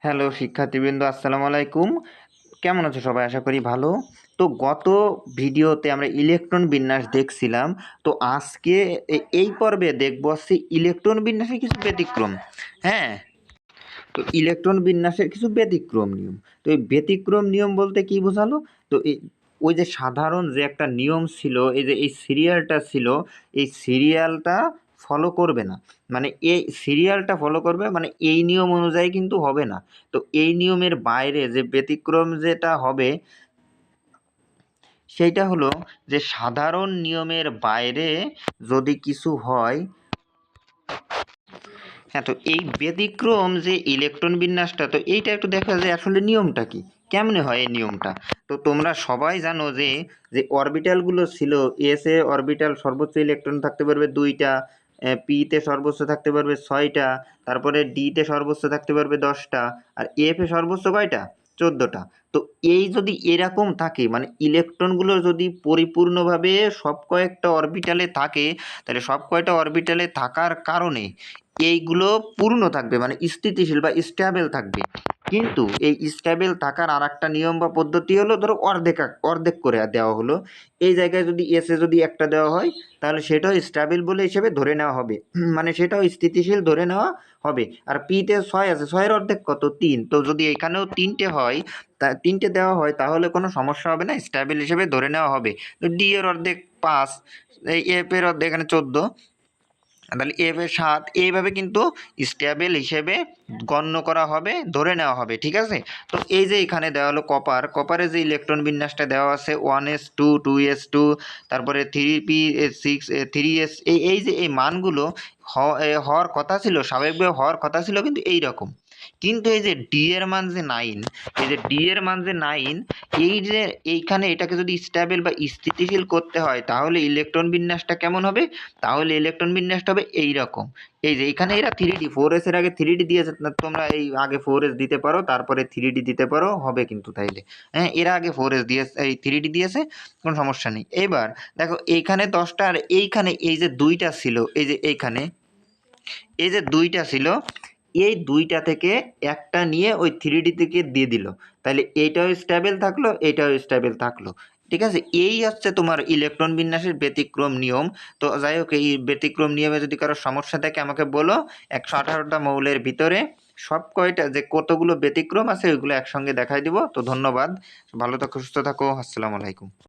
Hello শিক্ষার্থীবৃন্দ, আসসালামু আলাইকুম। কেমন আছো সবাই? আশা করি ভালো। তো গত ভিডিওতে আমরা ইলেকট্রন বিন্যাস দেখছিলাম। তো আজকে এই পর্বে দেখবো হচ্ছে ইলেকট্রন বিন্যাসের কিছু ব্যতিক্রম। হ্যাঁ, তো ইলেকট্রন বিন্যাসের কিছু ব্যতিক্রম নিয়ম। তো এই ব্যতিক্রম নিয়ম বলতে কি বোঝালো? তো ওই যে সাধারণ যে একটা নিয়ম ছিল, এই যে এই সিরিয়ালটা ছিল, এই সিরিয়ালটা ফলো করবে না। মানে এই সিরিয়ালটা ফলো করবে, মানে এই নিয়ম অনুযায়ী কিন্তু হবে না। তো এই নিয়মের বাইরে যে ব্যতিক্রম যেটা হবে সেইটা হলো যে সাধারণ নিয়মের বাইরে যদি কিছু হয়। হ্যাঁ, তো এই ব্যতিক্রম যে ইলেকট্রন বিন্যাসটা, তো এইটা একটু দেখা যায় আসলে নিয়মটা কি, কেমনে হয় এই নিয়মটা। তো তোমরা সবাই জানো যে যে অরবিটালগুলো ছিল, এস এ অরবিটাল সর্বোচ্চ ইলেকট্রন থাকতে পারবে 2টা, পিতে সর্বোচ্চ থাকতে পারবে 6টা, তারপরে ডিতে সর্বোচ্চ থাকতে পারবে 10টা, আর এফ এ সর্বোচ্চ কয়টা? 14টা। তো এই যদি এরকম থাকে, মানে ইলেকট্রনগুলো যদি পরিপূর্ণভাবে সব কয়েকটা অরবিটালে থাকে, তাহলে সব কয়টা অরবিটালে থাকার কারণে এইগুলো পূর্ণ থাকবে, মানে স্থিতিশীল বা স্ট্যাবেল থাকবে। কিন্তু এই স্ট্যাবেল থাকার আর একটা নিয়ম বা পদ্ধতি হলো, ধরো অর্ধেক অর্ধেক করে দেওয়া হলো। এই জায়গায় যদি এসে যদি একটা দেওয়া হয়, তাহলে সেটাও স্ট্যাবেল বলে হিসেবে ধরে নেওয়া হবে, মানে সেটাও স্থিতিশীল ধরে নেওয়া হবে। আর পিতে 6 আছে, 6-এর অর্ধেক কত? 3। তো যদি এখানেও 3টে হয়, তা 3টে দেওয়া হয়, তাহলে কোনো সমস্যা হবে না, স্ট্যাবেল হিসেবে ধরে নেওয়া হবে। তো ডি এর অর্ধেক 5, এই এফ এর অর্ধেক এখানে 14, তাহলে এফ এর 7, এইভাবে কিন্তু স্ট্যাবেল হিসেবে গণ্য করা হবে, ধরে নেওয়া হবে। ঠিক আছে? তো এই যে এখানে দেওয়া হলো কপার, কপারে যে ইলেকট্রন বিন্যাসটা দেওয়া আছে 1s2, 2s2, তারপরে 3p6, 3s, এই যে এই মানগুলো হওয়ার কথা ছিল, স্বাভাবিকভাবে হওয়ার কথা ছিল কিন্তু এই রকম। কিন্তু এই যে ডি এর মান যে 9, এই যে ডি এর মান যে 9, এই যে এইখানে এটাকে যদি স্ট্যাবেল বা স্থিতিশীল করতে হয়, তাহলে ইলেকট্রন বিন্যাসটা কেমন হবে? তাহলে ইলেকট্রন বিন্যাসটা হবে এইরকম। এই যে এখানে এরা 3D, 4s এর আগে 3D দিয়েছে না, তোমরা এই আগে 4s দিতে পারো, তারপরে 3D দিতে পারো, হবে কিন্তু তাইলে। হ্যাঁ, এরা আগে 4s দিয়েছে, এই 3D দিয়েছে, কোনো সমস্যা নেই। এবার দেখো এইখানে 10টা, আর এইখানে এই যে 2টা ছিল, এই যে এইখানে এই যে 2টা ছিল, এই 2টা থেকে একটা নিয়ে ওই 3D থেকে দিয়ে দিল, তাহলে এইটাও স্ট্যাবেল থাকলো, এইটাও স্ট্যাবেল থাকলো। ঠিক আছে? এই হচ্ছে তোমার ইলেকট্রন বিন্যাসের ব্যতিক্রম নিয়ম। তো যাই হোক, এই ব্যতিক্রম নিয়মে যদি কারো সমস্যা থাকে আমাকে বলো। 118টা মৌলের ভিতরে সব কয়টা যে কতগুলো ব্যতিক্রম আছে ওইগুলো একসঙ্গে দেখাই দিব। তো ধন্যবাদ, ভালো থাকো, সুস্থ থাকো, আসসালামু আলাইকুম।